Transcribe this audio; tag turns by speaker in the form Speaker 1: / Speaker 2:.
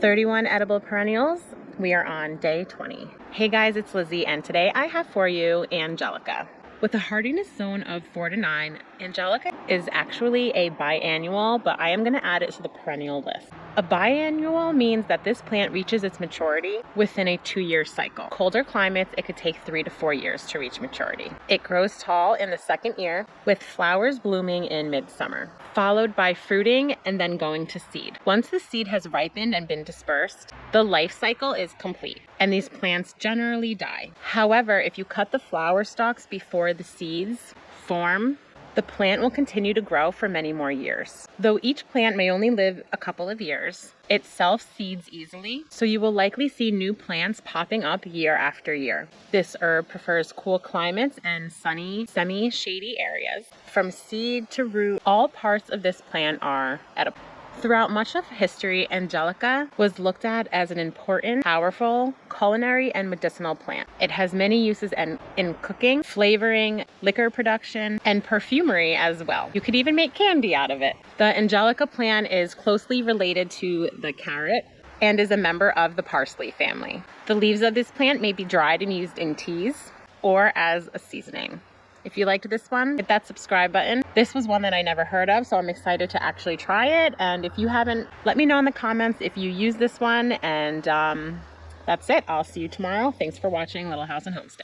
Speaker 1: 31 edible perennials. We are on day 20. Hey guys, it's Lizzie, and today I have for you Angelica. With a hardiness zone of 4 to 9, Angelica is actually a biannual, but I am going to add it to the perennial list. A biannual means that this plant reaches its maturity within a 2-year cycle. Colder climates, it could take 3 to 4 years to reach maturity. It grows tall in the second year with flowers blooming in midsummer, followed by fruiting and then going to seed. Once the seed has ripened and been dispersed, the life cycle is complete and these plants generally die. However, if you cut the flower stalks before the seeds form, the plant will continue to grow for many more years. Though each plant may only live a couple of years, it self-seeds easily, so you will likely see new plants popping up year after year. This herb prefers cool climates and sunny, semi-shady areas. From seed to root, all parts of this plant are edible. Throughout much of history, Angelica was looked at as an important, powerful, culinary and medicinal plant. It has many uses in cooking, flavoring, liquor production, and perfumery as well. You could even make candy out of it. The Angelica plant is closely related to the carrot and is a member of the parsley family. The leaves of this plant may be dried and used in teas or as a seasoning. If you liked this one, hit that subscribe button. This was one that I never heard of, so I'm excited to actually try it. And if you haven't, let me know in the comments if you use this one. And that's it. I'll see you tomorrow. Thanks for watching Little House and Homestead.